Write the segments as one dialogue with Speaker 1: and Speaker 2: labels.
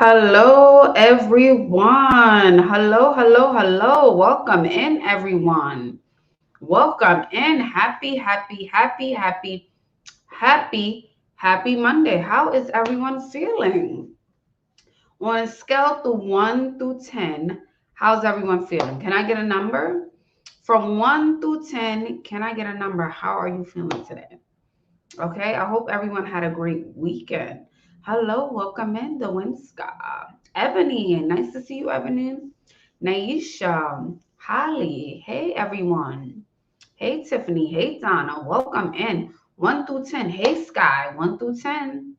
Speaker 1: Hello, everyone. Hello. Welcome in, everyone. Welcome in. Happy Monday. How is everyone feeling? On a scale to 1 through 10, how's everyone feeling? Can I get a number? From 1 through 10, can I get a number? How are you feeling today? Okay, I hope everyone had a great weekend. Hello, welcome in the Winska. Ebony, nice to see you, Ebony. Naisha, Holly, hey everyone. Hey Tiffany, hey Donna, welcome in. 1 through 10. Hey Sky, 1 through 10.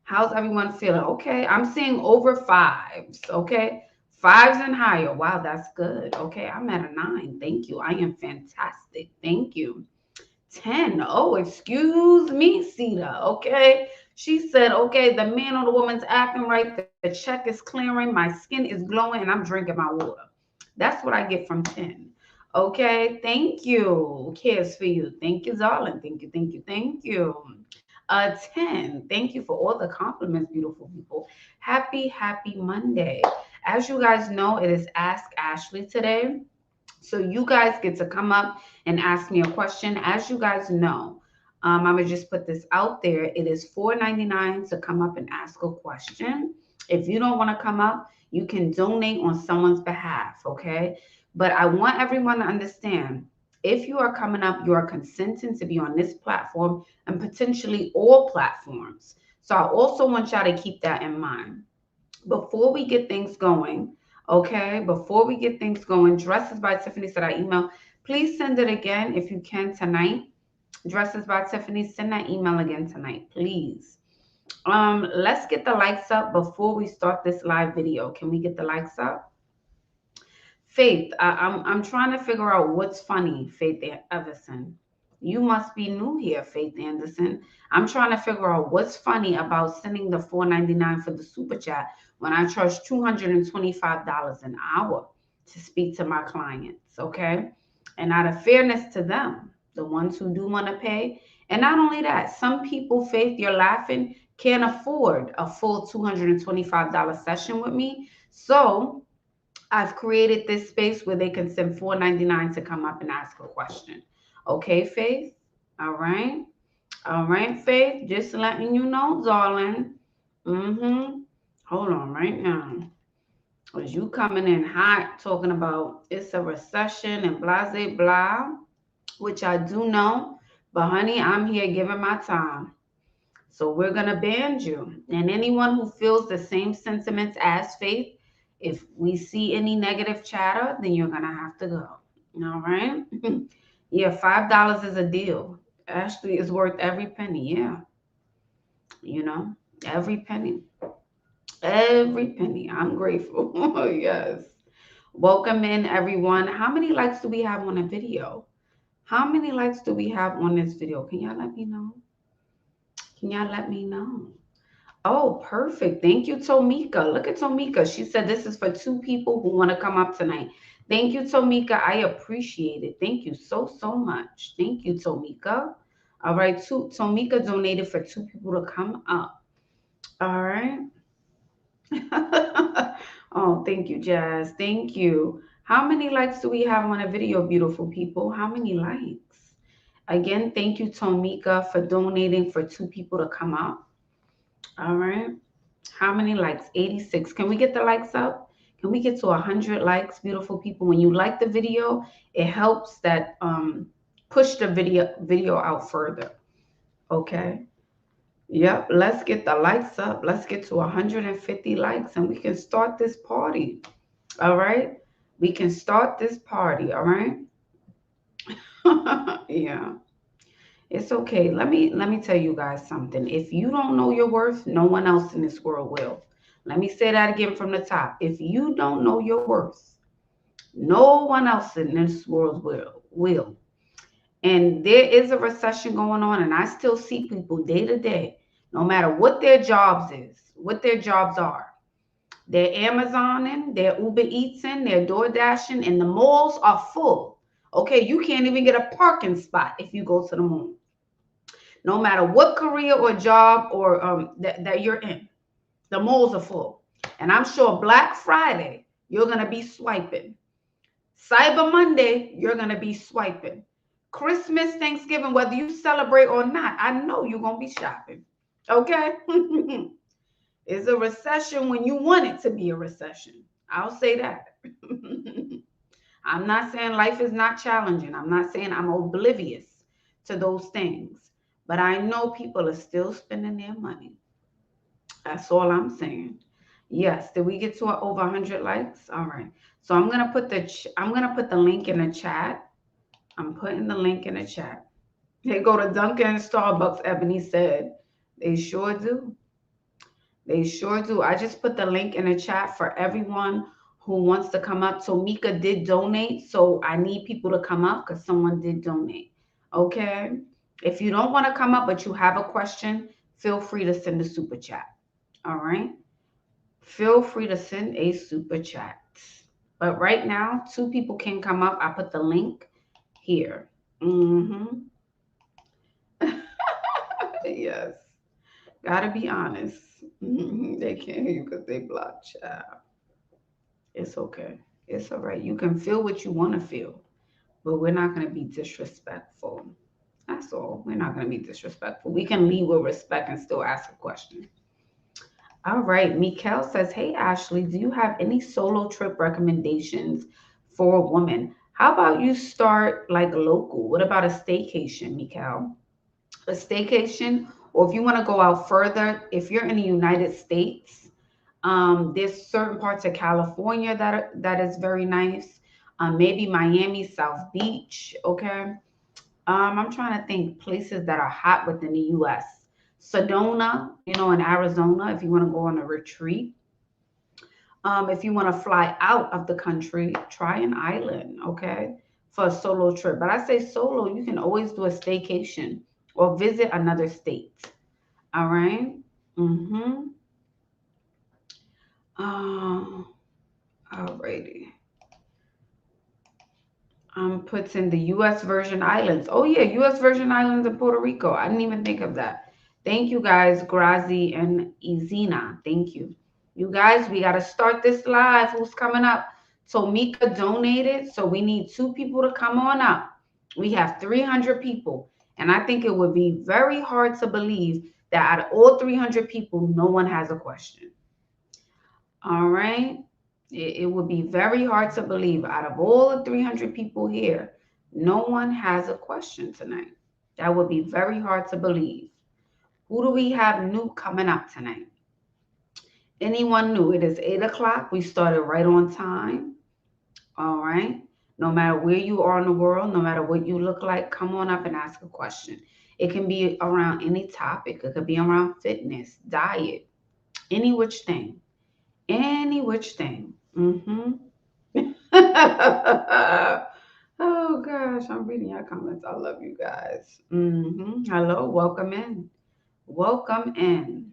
Speaker 1: How's everyone feeling? Okay, I'm seeing over fives. Okay, fives and higher. Wow, that's good. Okay, I'm at a 9. Thank you. I am fantastic. Thank you. 10. Oh, excuse me, Sita. Okay. She said, okay, the man or the woman's acting right. The check is clearing. My skin is glowing and I'm drinking my water. That's what I get from 10. Okay. Thank you. Cares for you. Thank you, darling. Thank you. 10. Thank you for all the compliments, beautiful people. Happy Monday. As you guys know, it is Ask Ashley today. So you guys get to come up and ask me a question. As you guys know, I'm gonna just put this out there. It is $4.99 to come up and ask a question. If you don't want to come up, you can donate on someone's behalf, okay? But I want everyone to understand if you are coming up, you are consenting to be on this platform and potentially all platforms. So I also want y'all to keep that in mind before we get things going, okay? Before we get things going, Dresses by Tiffany said I email. Please send it again if you can tonight. Dresses by Tiffany, send that email again tonight, please. Let's get the likes up before we start this live video. Can we get the likes up? Faith, I'm trying to figure out what's funny, Faith Everson. You must be new here, Faith Anderson. I'm trying to figure out what's funny about sending the $4.99 for the super chat when I charge $225 an hour to speak to my clients, okay? And out of fairness to them, the ones who do want to pay. And not only that, some people, Faith, you're laughing, can't afford a full $225 session with me. So I've created this space where they can send $4.99 to come up and ask a question. Okay, Faith? All right. All right, Faith. Just letting you know, darling. Mm-hmm. Hold on right now. Was you coming in hot talking about it's a recession and blah, blah, blah, which I do know. But honey, I'm here giving my time. So we're going to ban you. And anyone who feels the same sentiments as Faith, if we see any negative chatter, then you're going to have to go. All right? Yeah, $5 is a deal. Ashley is worth every penny. Yeah. You know, every penny. Every penny. I'm grateful. Yes. Welcome in, everyone. How many likes do we have on a video? How many likes do we have on this video? Can y'all let me know? Can y'all let me know? Oh, perfect. Thank you, Tomika. Look at Tomika. She said this is for two people who want to come up tonight. Thank you, Tomika. I appreciate it. Thank you so much. Thank you, Tomika. All right, Tomika donated for two people to come up. All right. Oh, thank you, Jazz. Thank you. How many likes do we have on a video, beautiful people? How many likes? Again, thank you, Tomika, for donating for two people to come up. All right. How many likes? 86. Can we get the likes up? Can we get to 100 likes, beautiful people? When you like the video, it helps that push the video out further. Okay. Yep. Let's get the likes up. Let's get to 150 likes and we can start this party. All right. We can start this party. All right. Yeah. It's okay. Let me tell you guys something. If you don't know your worth, no one else in this world will. Let me say that again from the top. If you don't know your worth, no one else in this world will. And there is a recession going on, and I still see people day to day, no matter what their jobs is, what their jobs are. They're Amazoning, they're Uber Eatsing, they're Door Dashing, and the malls are full. Okay, you can't even get a parking spot if you go to the mall, no matter what career or job or that you're in. The malls are full. And I'm sure Black Friday, you're going to be swiping. Cyber Monday, you're going to be swiping. Christmas, Thanksgiving, whether you celebrate or not, I know you're going to be shopping. Okay? It's a recession when you want it to be a recession. I'll say that. I'm not saying life is not challenging. I'm not saying I'm oblivious to those things. But I know people are still spending their money. That's all I'm saying. Yes, did we get to over 100 likes? All right. So I'm gonna put the link in the chat. I'm putting the link in the chat. They go to Dunkin' and Starbucks, Ebony said. They sure do. They sure do. I just put the link in the chat for everyone who wants to come up. So Mika did donate. So I need people to come up because someone did donate. Okay. If you don't want to come up, but you have a question, feel free to send a super chat. All right. Feel free to send a super chat. But right now, 2 people can come up. I put the link here. Mm-hmm. Yes. Gotta be honest. They can't hear you because they blocked chat. It's okay. It's all right. You can feel what you want to feel, but we're not going to be disrespectful. That's all. We're not going to be disrespectful. We can lead with respect and still ask a question. All right. Mikkel says, hey, Ashley, do you have any solo trip recommendations for a woman? How about you start like local? What about a staycation, Mikkel? A staycation, or if you want to go out further, if you're in the United States, there's certain parts of California that is very nice. Maybe Miami, South Beach. Okay. I'm trying to think places that are hot within the U.S. Sedona, in Arizona, if you want to go on a retreat. If you want to fly out of the country, try an island, okay, for a solo trip. But I say solo, you can always do a staycation or visit another state. All right. Mm-hmm. Alrighty. Puts in the U.S. Virgin Islands. Oh yeah, U.S. Virgin Islands and Puerto Rico. I didn't even think of that. Thank you guys, Grazi and Izina. Thank you. You guys, we got to start this live. Who's coming up? Tomika donated, so we need 2 people to come on up. We have 300 people, and I think it would be very hard to believe that out of all 300 people, no one has a question. All right. It would be very hard to believe out of all the 300 people here, no one has a question tonight. That would be very hard to believe. Who do we have new coming up tonight? Anyone new? It is 8 o'clock. We started right on time. All right. No matter where you are in the world, no matter what you look like, come on up and ask a question. It can be around any topic. It could be around fitness, diet, any which thing. Any which thing. Mm-hmm. Oh gosh, I'm reading your comments. I love you guys. Hello, welcome in. Welcome in.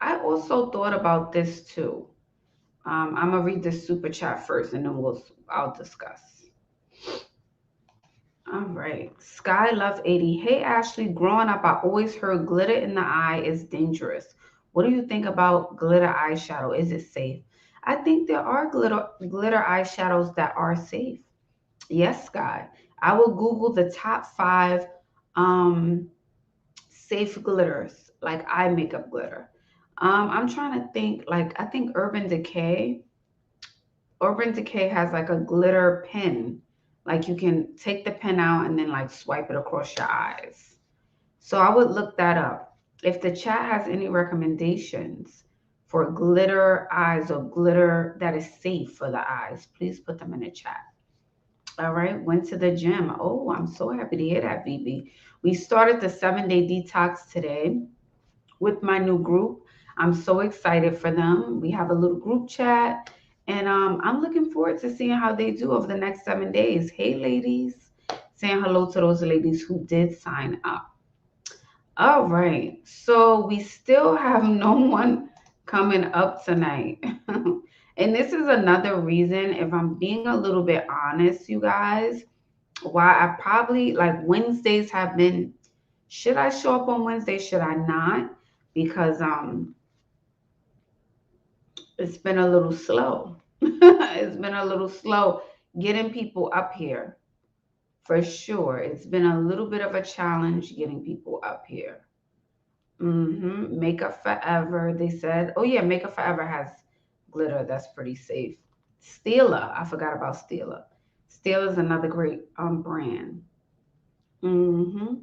Speaker 1: I also thought about this too. I'm gonna read the super chat first, and then I'll discuss. All right. Sky Love 80. Hey Ashley, growing up, I always heard glitter in the eye is dangerous. What do you think about glitter eyeshadow? Is it safe? I think there are glitter eyeshadows that are safe. Yes, Sky. I will Google the top 5 um safe glitters, like eye makeup glitter. I'm trying to think, like I think Urban Decay has like a glitter pen. Like you can take the pen out and then like swipe it across your eyes. So I would look that up. If the chat has any recommendations for glitter eyes or glitter that is safe for the eyes, please put them in the chat. All right, went to the gym. Oh, I'm so happy to hear that, BB. We started the 7-day detox today with my new group. I'm so excited for them. We have a little group chat, and I'm looking forward to seeing how they do over the next 7 days. Hey, ladies, saying hello to those ladies who did sign up. All right, so we still have no one coming up tonight. And this is another reason, if I'm being a little bit honest, you guys, why I probably like Wednesdays have been, should I show up on Wednesday? Should I not? because it's been a little slow. It's been a little slow getting people up here. For sure. It's been a little bit of a challenge getting people up here. Makeup Forever, they said. Oh yeah, Makeup Forever has glitter. That's pretty safe. Stila, I forgot about Stila. Stila is another great brand. hmm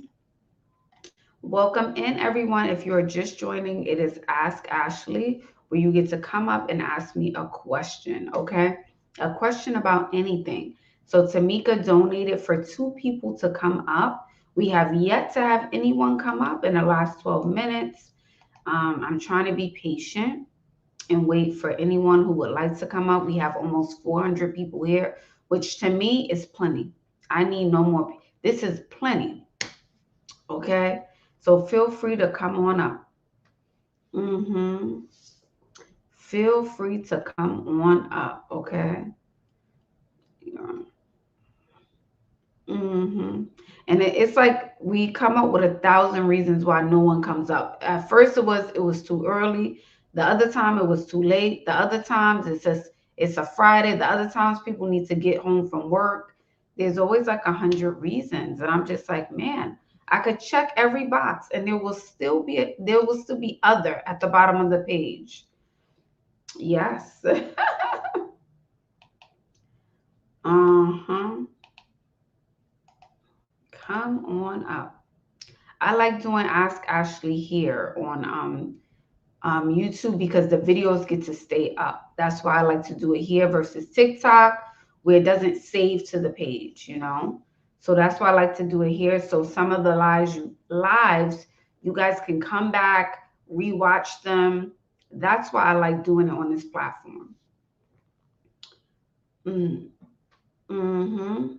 Speaker 1: Welcome in, everyone. If you're just joining, it is Ask Ashley, where you get to come up and ask me a question, okay? A question about anything. So Tamika donated for 2 people to come up. We have yet to have anyone come up in the last 12 minutes. I'm trying to be patient and wait for anyone who would like to come up. We have almost 400 people here, which to me is plenty. I need no more. This is plenty. Okay. So feel free to come on up. hmm Feel free to come on up. Okay. Yeah. And it's like we come up with 1,000 reasons why no one comes up. At first it was too early. The other time it was too late. The other times it's just it's a Friday. The other times people need to get home from work. There's always like 100 reasons, and I'm just like, man, I could check every box, and there will still be other at the bottom of the page. Yes. Uh-huh. Come on up. I like doing Ask Ashley here on YouTube because the videos get to stay up. That's why I like to do it here versus TikTok, where it doesn't save to the page. So that's why I like to do it here. So some of the lives, you guys can come back, rewatch them. That's why I like doing it on this platform. Mm. Mm-hmm.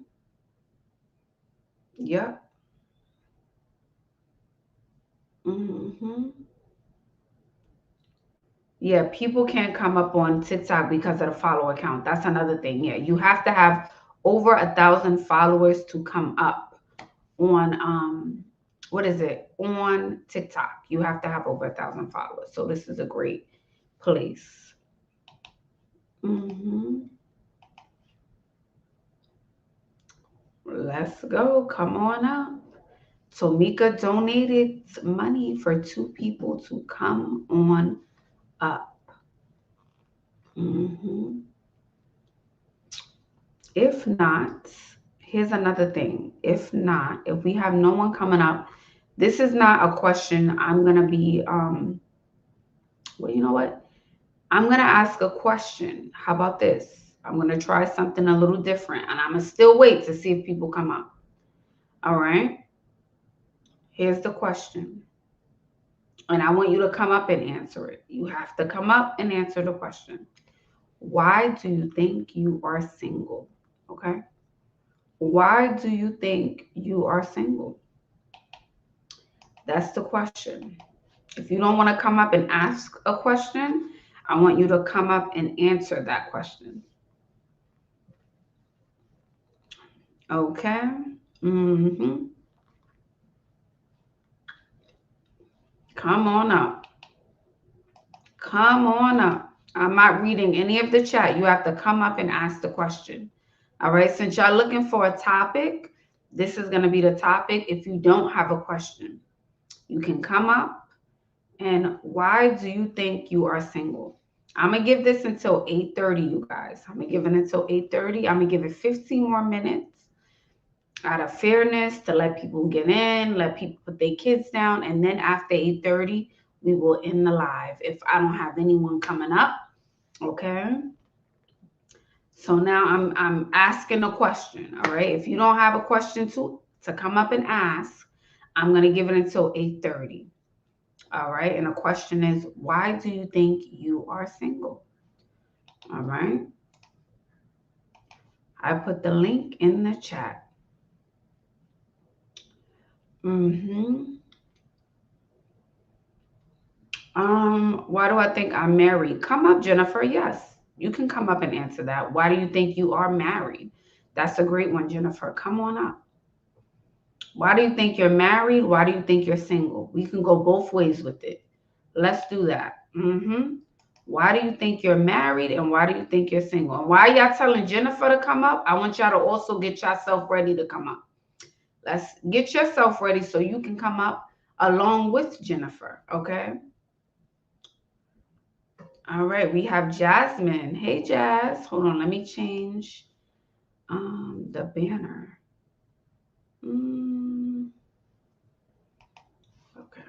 Speaker 1: Yep. Mm-hmm. Yeah, people can't come up on TikTok because of the follow account. That's another thing. Yeah, you have to have over 1,000 followers to come up on what is it? On TikTok. You have to have over 1,000 followers. So this is a great place. hmm Let's go. Come on up. Tomika donated money for 2 people to come on up. hmm If not, here's another thing. If not, if we have no one coming up, this is not a question I'm gonna be well, you know what? I'm gonna ask a question. How about this? I'm gonna try something a little different and I'm gonna still wait to see if people come up. All right. Here's the question. And I want you to come up and answer it. You have to come up and answer the question. Why do you think you are single? Okay. Why do you think you are single? That's the question. If you don't want to come up and ask a question, I want you to come up and answer that question. Okay? Mm-hmm. Come on up. Come on up. I'm not reading any of the chat. You have to come up and ask the question. All right? Since y'all looking for a topic, this is going to be the topic. If you don't have a question, you can come up. And why do you think you are single? I'm gonna give this until 8:30, you guys. I'm gonna give it until 8:30. I'm gonna give it 15 more minutes out of fairness to let people get in, let people put their kids down, and then after 8:30, we will end the live if I don't have anyone coming up. Okay. So now I'm asking a question. All right. If you don't have a question to come up and ask, I'm gonna give it until 8:30. All right. And the question is, why do you think you are single? All right. I put the link in the chat. Mm-hmm. Why do I think I'm married? Come up, Jennifer. Yes, you can come up and answer that. Why do you think you are married? That's a great one, Jennifer. Come on up. Why do you think you're married? Why do you think you're single? We can go both ways with it. Let's do that. Why do you think you're married and why do you think you're single? And why y'all telling Jennifer to come up? I want y'all to also get yourself ready to come up. Let's get yourself ready so you can come up along with Jennifer. Okay. All right. We have Jasmine. Hey, Jazz. Hold on. Let me change the banner. Okay.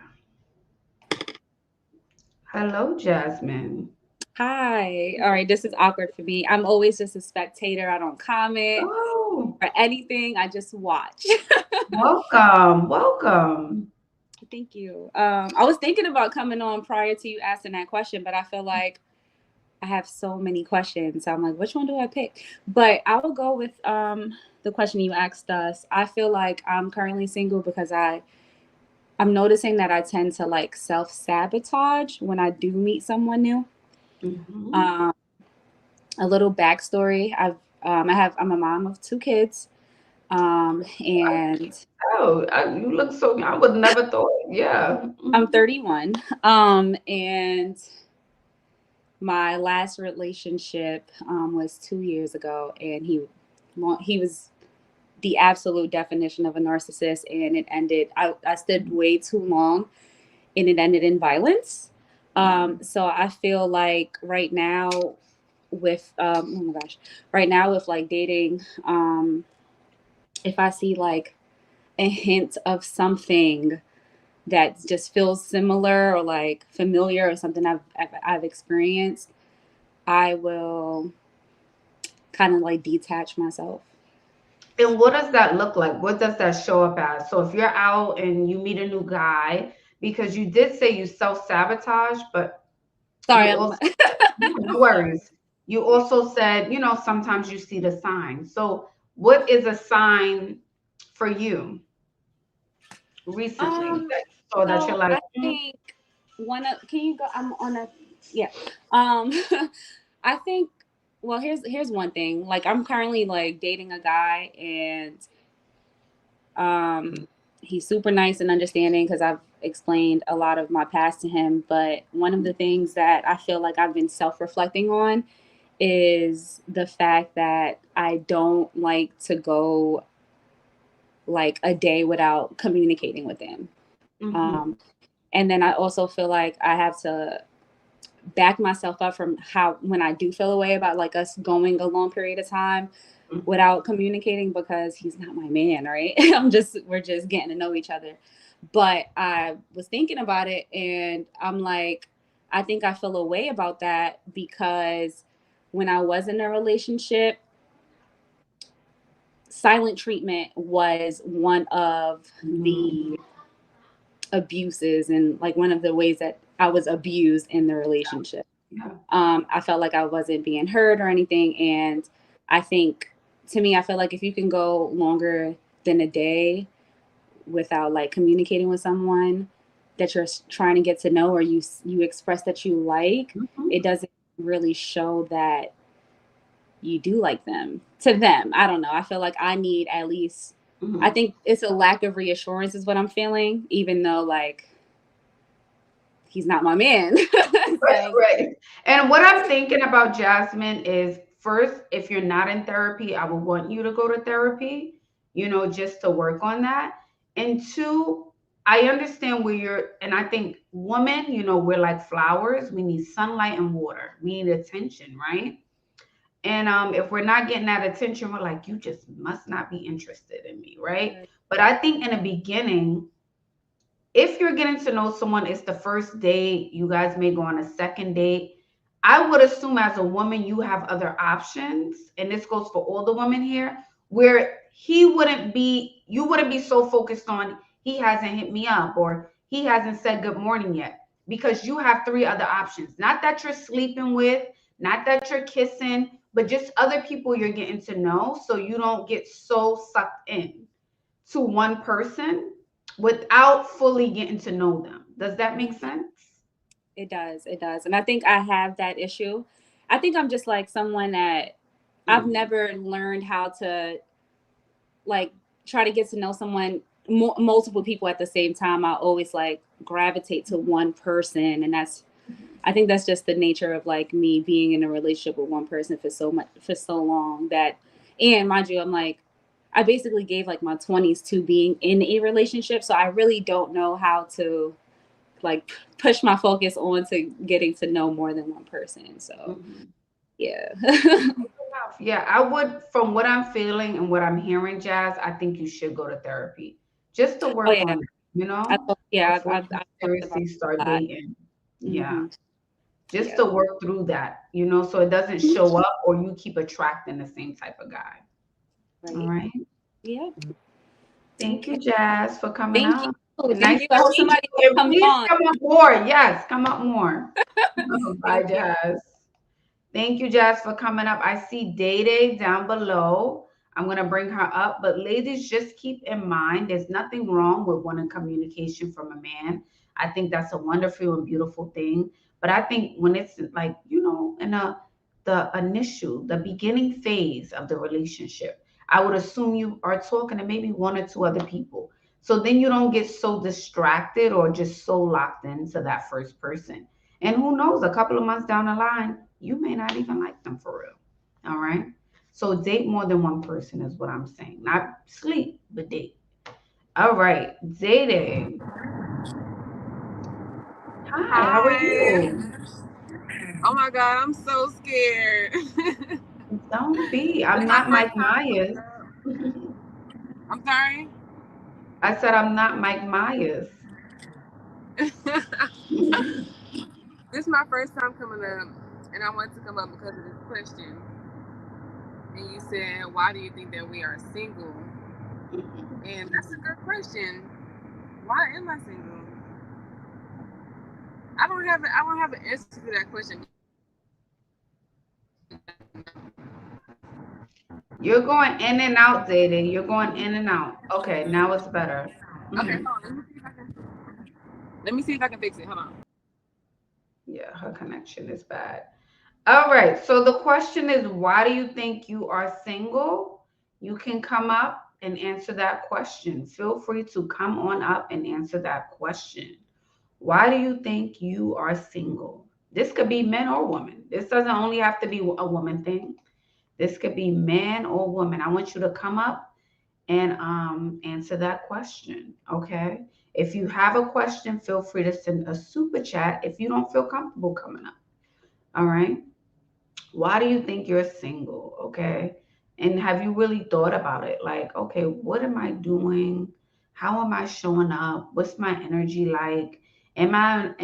Speaker 1: Hello, Jasmine.
Speaker 2: Hi. All right, this is awkward for me. I'm always just a spectator. I don't comment
Speaker 1: Oh,
Speaker 2: or anything. I just watch.
Speaker 1: welcome. Welcome.
Speaker 2: Thank you. I was thinking about coming on prior to you asking that question, but I feel like I have so many questions. So I'm like, which one do I pick? But I will go with the question you asked us. I feel like I'm currently single because I'm noticing that I tend to like self sabotage when I do meet someone new.
Speaker 1: Hmm.
Speaker 2: Um, a little backstory. I'm a mom of two kids. And
Speaker 1: Oh, you look so. I would never thought. Yeah.
Speaker 2: I'm 31. And my last relationship was 2 years ago, and he was the absolute definition of a narcissist, and it ended. I stood way too long, and it ended in violence. So I feel like right now with oh my gosh, right now with like dating, if I see like a hint of something that just feels similar or like familiar or something I've experienced, I will kind of like detach myself.
Speaker 1: And what does that look like? What does that show up as? So if you're out and you meet a new guy, because you did say you self-sabotage, but
Speaker 2: Sorry,
Speaker 1: you also, no worries. You also said, sometimes you see the signs. So what is a sign for you recently
Speaker 2: um
Speaker 1: that you saw that you're
Speaker 2: so
Speaker 1: like,
Speaker 2: I think one of can you go I'm on a yeah. Um I think well here's one thing. Like I'm currently like dating a guy, and he's super nice and understanding because I've explained a lot of my past to him. But one of the things that I feel like I've been self reflecting on is the fact that I don't like to go like a day without communicating with him.
Speaker 1: mm-hmm,
Speaker 2: Um, and then I also feel like I have to back myself up from how when I do feel a way about like us going a long period of time
Speaker 1: mm-hmm,
Speaker 2: without communicating, because he's not my man, right? We're just getting to know each other. But I was thinking about it, and I'm like, I think I feel a way about that because when I was in a relationship, silent treatment was one of
Speaker 1: mm-hmm.
Speaker 2: the abuses and like one of the ways that I was abused in the relationship.
Speaker 1: Yeah.
Speaker 2: I felt like I wasn't being heard or anything. And I think to me, I feel like if you can go longer than a day without like communicating with someone that you're trying to get to know, or you express that you like,
Speaker 1: Mm-hmm,
Speaker 2: it doesn't really show that you do like them to them. I don't know. I feel like I need at least, I
Speaker 1: mm-hmm.
Speaker 2: think it's a lack of reassurance is what I'm feeling, even though like he's not my man.
Speaker 1: Right,
Speaker 2: So
Speaker 1: right. And what I'm thinking about, Jasmine, is first, if you're not in therapy, I would want you to go to therapy, just to work on that. And two, I understand where you're, and I think women, we're like flowers. We need sunlight and water. We need attention, right? And if we're not getting that attention, we're like, you just must not be interested in me, right? But I think in the beginning, if you're getting to know someone, it's the first date, you guys may go on a second date. I would assume as a woman, you have other options. And this goes for all the women here, where you wouldn't be so focused on, he hasn't hit me up or he hasn't said good morning yet, because you have three other options. Not that you're sleeping with, not that you're kissing, but just other people you're getting to know. So you don't get so sucked in to one person without fully getting to know them. Does that make sense?
Speaker 2: it does. It does. And I think I have that issue. I think I'm just like someone that I've
Speaker 1: Mm.
Speaker 2: never learned how to like try to get to know someone multiple people at the same time, I always like gravitate to one person, and I think that's just the nature of like me being in a relationship with one person for so long that, and mind you, I'm like, I basically gave like my 20s to being in a relationship, so I really don't know how to like push my focus on to getting to know more than one person. So
Speaker 1: Mhm.
Speaker 2: yeah.
Speaker 1: Yeah, I would, from what I'm feeling and what I'm hearing, Jazz, I think you should go to therapy just to
Speaker 2: Oh
Speaker 1: work
Speaker 2: yeah,
Speaker 1: on it,
Speaker 2: yeah,
Speaker 1: before you
Speaker 2: I talked about
Speaker 1: seriously start
Speaker 2: that.
Speaker 1: dating. Yeah,
Speaker 2: Hmm.
Speaker 1: just
Speaker 2: Yeah.
Speaker 1: to work through that, so it doesn't show up or you keep attracting the same type of guy. All
Speaker 2: Right.
Speaker 1: right.
Speaker 2: Yeah.
Speaker 1: Thank you,
Speaker 2: Okay.
Speaker 1: Jazz, for coming
Speaker 2: Thank you.
Speaker 1: up.
Speaker 2: Thank
Speaker 1: Nice
Speaker 2: you. I
Speaker 1: to
Speaker 2: hope
Speaker 1: meet
Speaker 2: somebody
Speaker 1: you.
Speaker 2: else
Speaker 1: And
Speaker 2: comes
Speaker 1: please
Speaker 2: on.
Speaker 1: come up more. Yes, come up more. Bye,
Speaker 2: Thank you.
Speaker 1: Jazz. Thank you, Jazz, for coming up. I see Day Day down below. I'm going to bring her up. But ladies, just keep in mind there's nothing wrong with wanting communication from a man. I think that's a wonderful and beautiful thing. But I think when it's like, in the beginning phase of the relationship, I would assume you are talking to maybe one or two other people. So then you don't get so distracted or just so locked into that first person. And who knows, a couple of months down the line, you may not even like them for real. All right. So date more than one person is what I'm saying. Not sleep, but date. All right. Dating. Hi, how are
Speaker 3: Hi.
Speaker 1: you?
Speaker 3: Oh my God, I'm so scared.
Speaker 1: Don't be.
Speaker 3: This
Speaker 1: I'm
Speaker 3: my
Speaker 1: not
Speaker 3: first
Speaker 1: Mike
Speaker 3: time coming
Speaker 1: Myers.
Speaker 3: up. I'm sorry.
Speaker 1: I said I'm not Mike Myers.
Speaker 3: This is my first time coming up, and I wanted to come up because of this question. And you said, "Why do you think that we are single?" And that's a good question. Why am I single? I don't have an answer to that question.
Speaker 1: You're going in and out, dating. You're going in and out. Okay, now it's better.
Speaker 3: Okay,
Speaker 1: Mhm.
Speaker 3: hold on. Let me see if I can fix it. Hold on.
Speaker 1: Yeah, her connection is bad. All right. So the question is, why do you think you are single? You can come up and answer that question. Feel free to come on up and answer that question. Why do you think you are single? This could be men or women. This doesn't only have to be a woman thing. This could be man or woman. I want you to come up and answer that question. Okay. If you have a question, feel free to send a super chat if you don't feel comfortable coming up. All right. Why do you think you're single? Okay. And have you really thought about it? Like, okay, what am I doing? How am I showing up? What's my energy like? Am I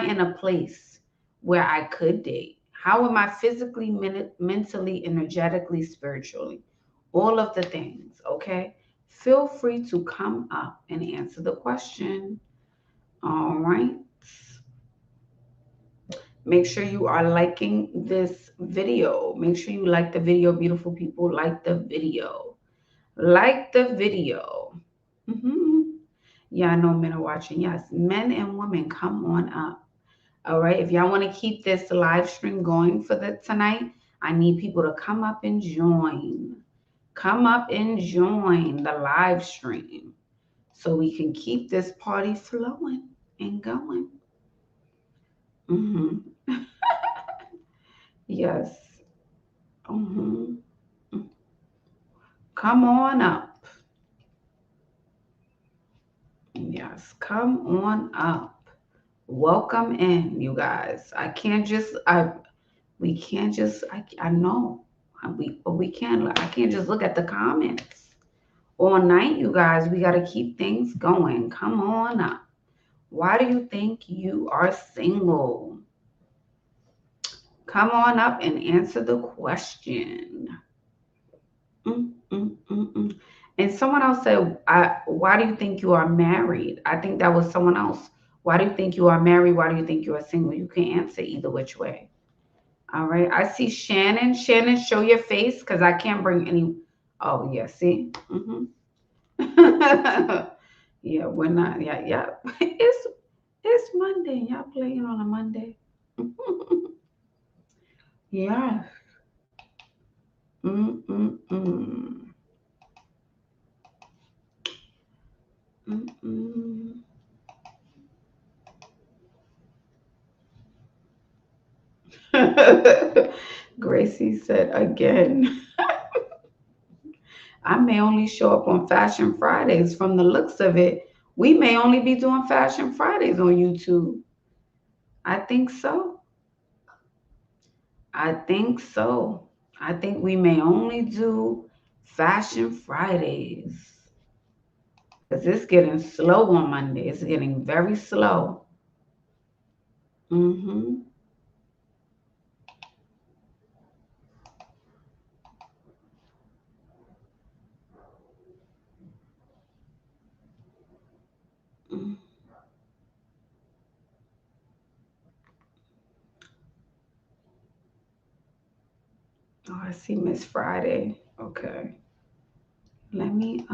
Speaker 1: in a place where I could date? How am I physically, mentally, energetically, spiritually? All of the things, okay? Feel free to come up and answer the question. All right. Make sure you are liking this video. Make sure you like the video, beautiful people. Like the video. Like the video. Yeah, I know men are watching. Yes, men and women, come on up. All right. If y'all want to keep this live stream going for the tonight, I need people to come up and join. Come up and join the live stream so we can keep this party flowing and going. hmm Yes. hmm Come on up. Yes, come on up. Welcome in, you guys. We can't just, I know. We can't, I can't just look at the comments all night, you guys. We got to keep things going. Come on up. Why do you think you are single? Come on up and answer the question. Mm, mm, mm, mm. And someone else said, why do you think you are married? I think that was someone else. Why do you think you are married? Why do you think you are single? You can answer either which way. All right. I see Shannon. Shannon, show your face because I can't bring any. Oh, yeah. See? Yeah, we're not. Yeah, yeah. It's Monday. Y'all playing on a Monday. Yeah. Mm-mm-mm. Mm-mm. Gracie said again, I may only show up on Fashion Fridays. From the looks of it, we may only be doing Fashion Fridays on YouTube. I think so. I think so. I think we may only do Fashion Fridays because it's getting slow on Monday. It's getting very slow. Mm-hmm. Mm. Oh, I see Miss Friday. Okay. Let me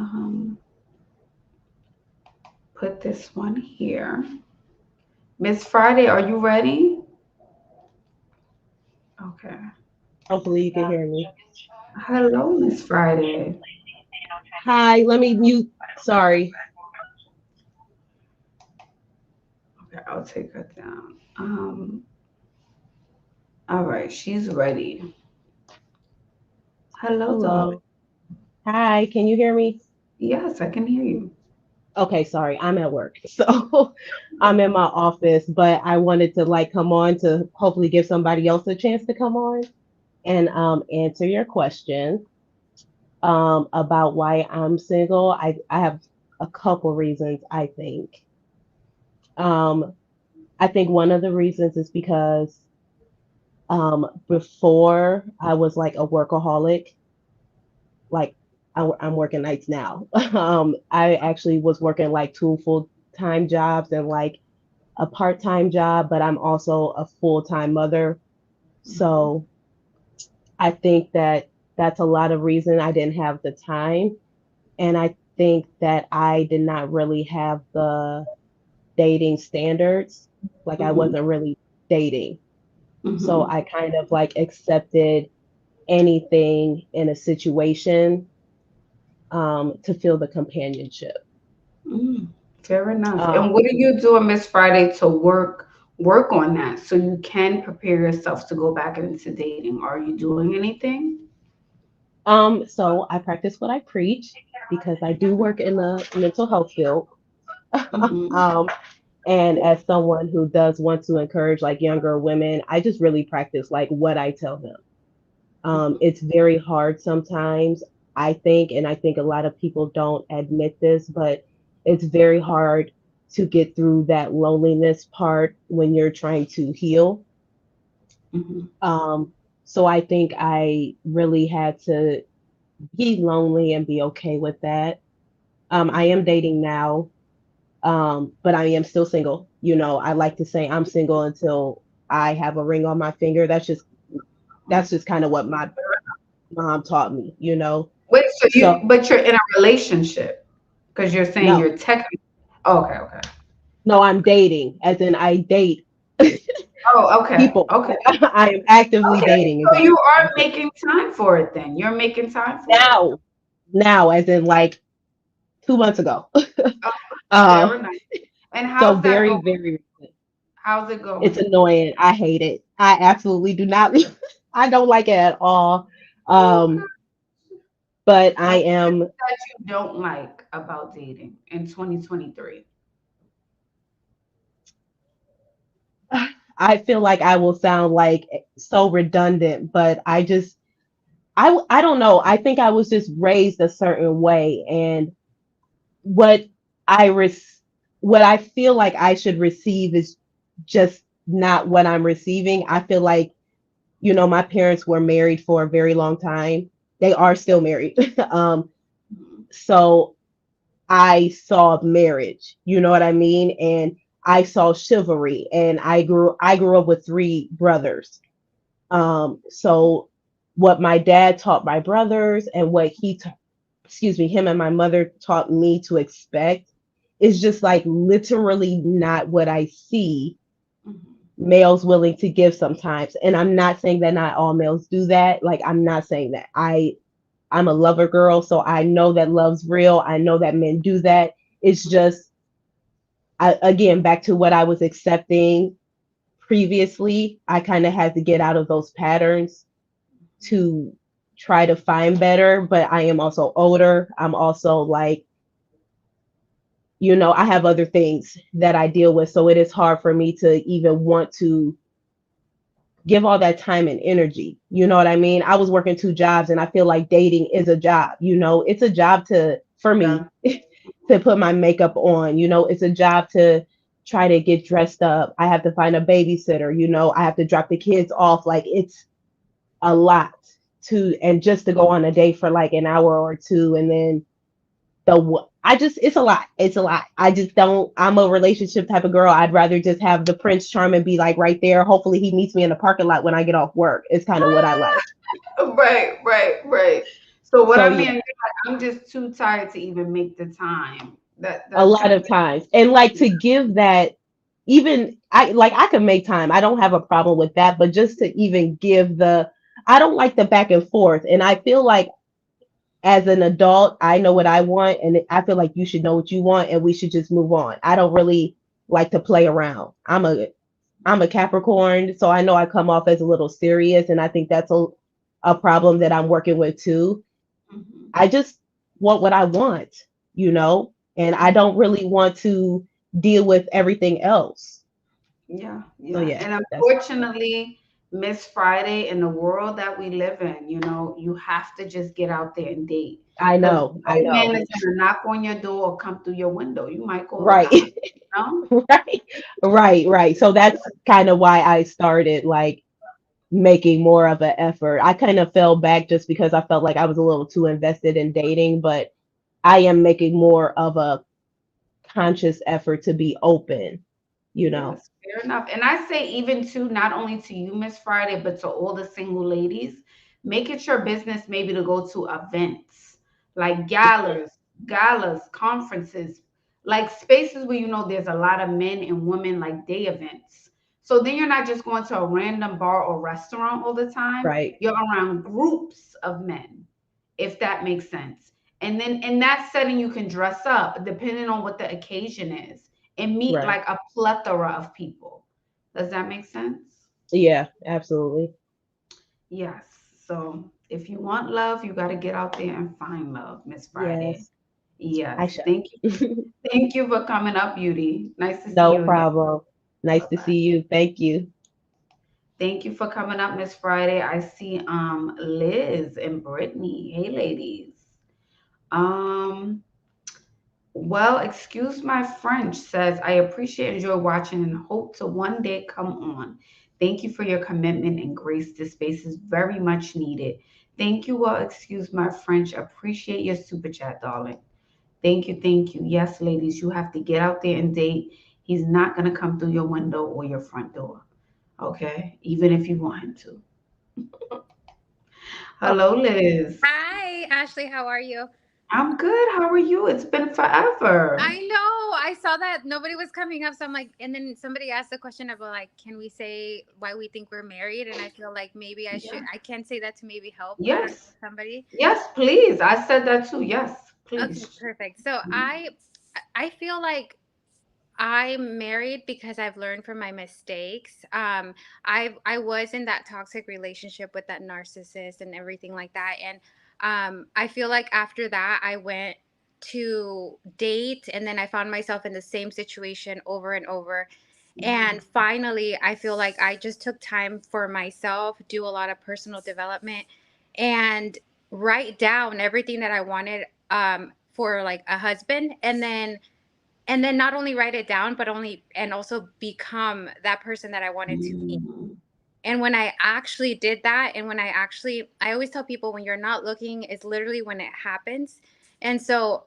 Speaker 1: put this one here. Miss Friday, are you ready? Okay.
Speaker 4: Hopefully you can hear me.
Speaker 1: Hello, Miss Friday.
Speaker 4: Hi, let me mute. Sorry.
Speaker 1: Okay, I'll take her down. All right, she's ready. Hello, darling.
Speaker 4: Hello. Hi, can you hear me?
Speaker 1: Yes, I can hear you.
Speaker 4: Okay, sorry. I'm at work. So I'm in my office, but I wanted to like come on to hopefully give somebody else a chance to come on and answer your question about why I'm single. I have a couple reasons, I think. Um I think one of the reasons is because before I was like a workaholic, like I'm working nights now. I actually was working like two full-time jobs and like a part-time job, but I'm also a full-time mother.
Speaker 1: Mhm.
Speaker 4: So I think that that's a lot of reason I didn't have the time. And I think that I did not really have the dating standards. Like I
Speaker 1: Mhm.
Speaker 4: wasn't really dating. So
Speaker 1: Mhm.
Speaker 4: I kind of like accepted anything in a situation to feel the companionship.
Speaker 1: Mm. Fair enough.
Speaker 4: Um,
Speaker 1: And what are you doing, Miss Friday, to work on that so you can prepare yourself to go back into dating? Are you doing anything?
Speaker 4: so I practice what I preach because I do work in the mental health field.
Speaker 1: Mm-hmm.
Speaker 4: um, and as someone who does want to encourage like younger women, I just really practice like what I tell them. It's very hard sometimes, I think, and I think a lot of people don't admit this, but it's very hard to get through that loneliness part when you're trying to heal.
Speaker 1: Mm-hmm.
Speaker 4: Um, so I think I really had to be lonely and be okay with that. I am dating now, but I am still single. You know, I like to say I'm single until I have a ring on my finger. That's just kind of what my mom taught me, you know.
Speaker 1: Wait, so
Speaker 4: So
Speaker 1: but you're in a relationship because you're saying
Speaker 4: no,
Speaker 1: you're technically. Okay, okay.
Speaker 4: no, I'm dating, as in I date
Speaker 1: Oh, okay,
Speaker 4: people.
Speaker 1: okay,
Speaker 4: I am actively
Speaker 1: okay.
Speaker 4: dating, is
Speaker 1: So you
Speaker 4: actually what
Speaker 1: are
Speaker 4: I'm saying.
Speaker 1: making time for it then. You're making time for it.
Speaker 4: Now, now, as in like 2 months ago.
Speaker 1: Oh,
Speaker 4: uh,
Speaker 1: fair enough. And
Speaker 4: so
Speaker 1: how's that
Speaker 4: very,
Speaker 1: going?
Speaker 4: very,
Speaker 1: How's it
Speaker 4: it's
Speaker 1: going?
Speaker 4: annoying. I hate it. I absolutely do not. I don't like it at all.
Speaker 1: Oh, God.
Speaker 4: Um, but I
Speaker 1: And what is
Speaker 4: am.
Speaker 1: it that you don't like about dating in 2023?
Speaker 4: I feel like I will sound like so redundant, but I don't know. I think I was just raised a certain way, and what I res- what I feel like I should receive is just not what I'm receiving. I feel like, you know, my parents were married for a very long time. They are still married.
Speaker 1: Mhm.
Speaker 4: So I saw marriage, you know what I mean? And I saw chivalry, and I grew up with three brothers. So what my dad taught my brothers and what excuse me, him and my mother taught me to expect is just like literally not what I see
Speaker 1: Mhm.
Speaker 4: males willing to give sometimes. And I'm not saying that not all males do that. Like I'm not saying that. I'm a lover girl, so I know that love's real. I know that men do that. It's just, again, back to what I was accepting previously. I kind of had to get out of those patterns to try to find better, but I am also older. I'm also like, I have other things that I deal with. So it is hard for me to even want to give all that time and energy. You know what I mean? I was working 2 jobs and I feel like dating is a job. It's a job for me to put my makeup on. It's a job to try to get dressed up. I have to find a babysitter. I have to drop the kids off. Like, it's a lot and just to go on a date for like an hour or two. And then it's a lot. It's a lot. I just don't, I'm a relationship type of girl. I'd rather just have the Prince Charming be like right there. Hopefully he meets me in the parking lot when I get off work. It's kind of what I like.
Speaker 1: Right. So what I mean,
Speaker 4: Yeah.
Speaker 1: I'm just too tired to even make the time. That's
Speaker 4: A lot of times. And like to give that, even I can make time. I don't have a problem with that, but just to even give I don't like the back and forth. And I feel like as an adult, I know what I want, and I feel like you should know what you want, and we should just move on. I don't really like to play around. I'm a Capricorn, so I know I come off as a little serious, and I think that's a problem that I'm working with too. I just want what I want, and I don't really want to deal with everything else.
Speaker 1: Yeah.
Speaker 4: So yeah,
Speaker 1: And unfortunately, Miss Friday, in the world that we live in, you have to just get out there and date.
Speaker 4: I
Speaker 1: 'Cause
Speaker 4: know.
Speaker 1: no man is gonna knock on your door or come through your window. You might call the
Speaker 4: Right.
Speaker 1: cops, you know?
Speaker 4: Right. So that's kind of why I started like making more of an effort. I kind of fell back just because I felt like I was a little too invested in dating, but I am making more of a conscious effort to be open,
Speaker 1: Yes, fair enough. And I say even to not only to you, Miss Friday, but to all the single ladies, make it your business maybe to go to events like galas, conferences, like spaces where there's a lot of men and women, like day events. So then you're not just going to a random bar or restaurant all the time.
Speaker 4: Right.
Speaker 1: You're around groups of men, if that makes sense. And then in that setting, you can dress up depending on what the occasion is and meet
Speaker 4: Right.
Speaker 1: like a plethora of people. Does that make sense?
Speaker 4: Yeah, absolutely.
Speaker 1: Yes. So if you want love, you got to get out there and find love, Miss Friday.
Speaker 4: Yes, I
Speaker 1: Yes.
Speaker 4: shall.
Speaker 1: Thank you. Thank you for coming up, Beauty. Nice to see
Speaker 4: No
Speaker 1: you again.
Speaker 4: problem. Nice to
Speaker 1: Bye-bye.
Speaker 4: see you. Thank you.
Speaker 1: Thank you for coming up, Miss Friday. I see Liz and Brittany. Hey ladies. Um Well, excuse my French, says, I appreciate and enjoy watching and hope to one day come on. Thank you for your commitment and grace. This space is very much needed. Thank you. Well, excuse my French. Appreciate your super chat, darling. Thank you. Thank you. Yes, ladies, you have to get out there and date. He's not going to come through your window or your front door. Okay. Even if you want him to. Hello, Liz.
Speaker 5: Hi, Ashley. How are you?
Speaker 1: I'm good. How are you? It's been forever.
Speaker 5: I know. I saw that nobody was coming up. So I'm like, and then somebody asked the question about like, can we say why we think we're married? And I feel like maybe
Speaker 1: Yeah.
Speaker 5: I can say that to maybe help. I don't know,
Speaker 1: Yes.
Speaker 5: somebody.
Speaker 1: Yes, please. I said that too. Yes,
Speaker 5: Okay,
Speaker 1: please.
Speaker 5: perfect. So I feel like I'm married because I've learned from my mistakes. I was in that toxic relationship with that narcissist and everything like that, and I feel like after that I went to date, and then I found myself in the same situation over and over. And finally, I feel like I just took time for myself, do a lot of personal development, and write down everything that I wanted for like a husband, and then not only write it down but also become that person that I wanted to be.
Speaker 1: Mhm.
Speaker 5: And when I actually did that, and I always tell people, when you're not looking is literally when it happens. And so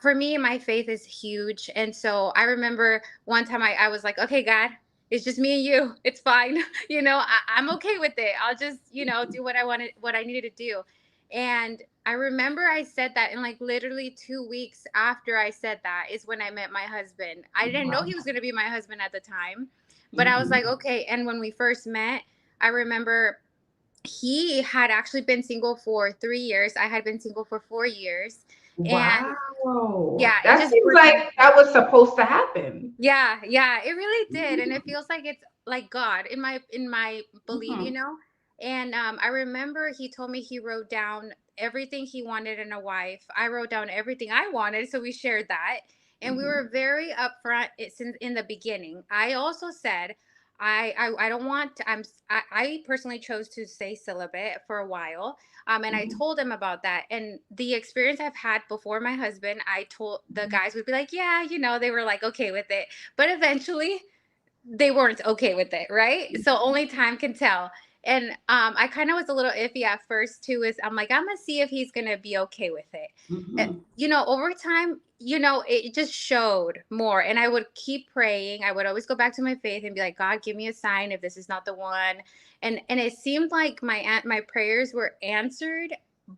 Speaker 5: for me, my faith is huge. And so I remember one time I was like, okay, God, it's just me and you, it's fine. I'm okay with it. I'll just do what I needed to do. And I remember I said that, and like literally 2 weeks after I said that is when I met my husband. I didn't know
Speaker 1: Wow.
Speaker 5: he was going to be my husband at the time, but I was like,
Speaker 1: Mhm.
Speaker 5: okay. And when we first met, I remember he had actually been single for 3 years. I had been single for 4 years. And
Speaker 1: Wow. Oh,
Speaker 5: Yeah, it
Speaker 1: that
Speaker 5: just
Speaker 1: seems
Speaker 5: worked.
Speaker 1: like that was supposed to happen.
Speaker 5: Yeah, yeah, it really did, and it feels like it's like God in my belief,
Speaker 1: Mhm.
Speaker 5: And I remember he told me he wrote down everything he wanted in a wife. I wrote down everything I wanted, so we shared that, and we
Speaker 1: Mhm.
Speaker 5: were very upfront since in the beginning. I also said I don't want to, I personally chose to stay celibate for a while. And I
Speaker 1: Mhm.
Speaker 5: told him about that. And the experience I've had before my husband, I told the guys would be like, yeah, they were like okay with it. But eventually they weren't okay with it, right? So only time can tell. And I kind of was a little iffy at first too. Is I'm like, I'm gonna see if he's gonna be okay with it.
Speaker 1: Mhm.
Speaker 5: Over time, it just showed more. And I would keep praying. I would always go back to my faith and be like, God, give me a sign if this is not the one. And it seemed like my prayers were answered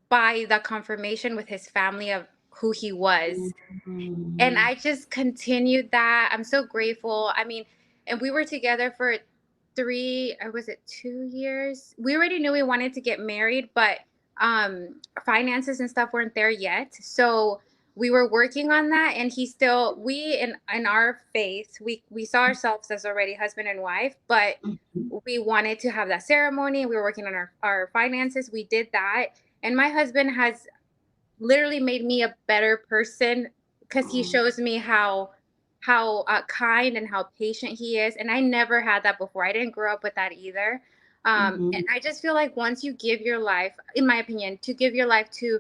Speaker 5: by the confirmation with his family of who he was. And
Speaker 1: Mhm.
Speaker 5: I just continued that. I'm so grateful. I mean, and we were together for three, or was it 2 years? We already knew we wanted to get married, but finances and stuff weren't there yet. So we were working on that, and we in our faith, we saw ourselves as already husband and wife, but
Speaker 1: Mhm.
Speaker 5: we wanted to have that ceremony. We were working on our finances. We did that. And my husband has literally made me a better person because he
Speaker 1: Oh.
Speaker 5: shows me how kind and how patient he is, and I never had that before. I didn't grow up with that either. And
Speaker 1: Mhm.
Speaker 5: I just feel like once you give your life, in my opinion, to give your life to,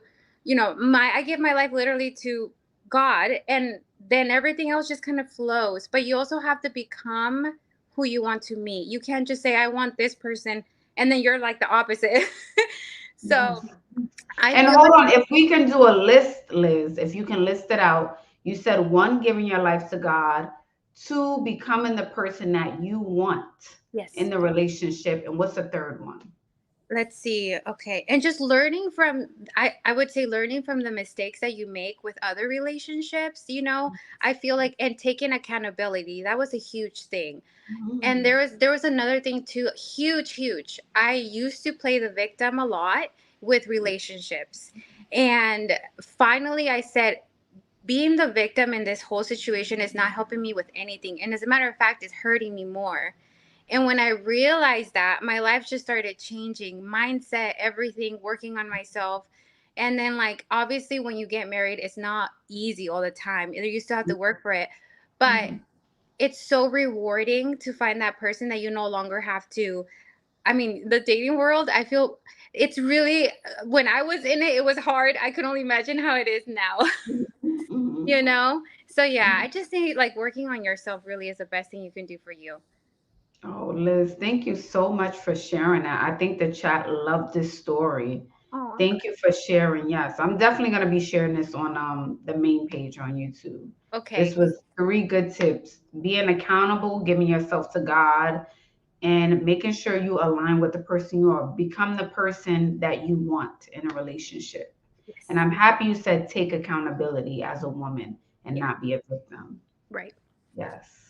Speaker 5: I give my life literally to God, and then everything else just kind of flows. But you also have to become who you want to meet. You can't just say I want this person and then you're like the opposite. So
Speaker 1: Yes.
Speaker 5: I
Speaker 1: And
Speaker 5: feel
Speaker 1: hold
Speaker 5: like
Speaker 1: on, if we can do a list, Liz, if you can list it out, you said one, giving your life to God, two, becoming the person that you want in
Speaker 5: yes.
Speaker 1: the relationship, and what's the third one?
Speaker 5: Let's see. Okay. And just learning from, I would say learning from the mistakes that you make with other relationships, I feel like, and taking accountability. That was a huge thing. And
Speaker 1: Mhm.
Speaker 5: there was another thing too, huge, huge. I used to play the victim a lot with relationships. And finally I said, being the victim in this whole situation is not helping me with anything. And as a matter of fact, it's hurting me more. And when I realized that, my life just started changing, mindset, everything, working on myself. And then, like, obviously, when you get married, it's not easy all the time. You still have to work for it. But
Speaker 1: Mhm.
Speaker 5: it's so rewarding to find that person that you no longer have to. I mean, the dating world, I feel it's really, when I was in it, it was hard. I could only imagine how it is now,
Speaker 1: Mhm.
Speaker 5: you
Speaker 1: Mhm.
Speaker 5: know? So, yeah, I
Speaker 1: Mhm.
Speaker 5: just think like working on yourself really is the best thing you can do for you.
Speaker 1: Oh, Liz, thank you so much for sharing that. I think the chat loved this story.
Speaker 5: Oh, I'm
Speaker 1: Thank you for sharing. Yes, I'm definitely going to be sharing this on the main page on YouTube. This
Speaker 5: okay.
Speaker 1: was three good tips. Being accountable, giving yourself to God, and making sure you align with the person you are. Become the person that you want in a relationship. And
Speaker 5: Yes.
Speaker 1: I'm happy you said take accountability as a woman and
Speaker 5: Yeah.
Speaker 1: not be a victim.
Speaker 5: Right.
Speaker 1: Yes.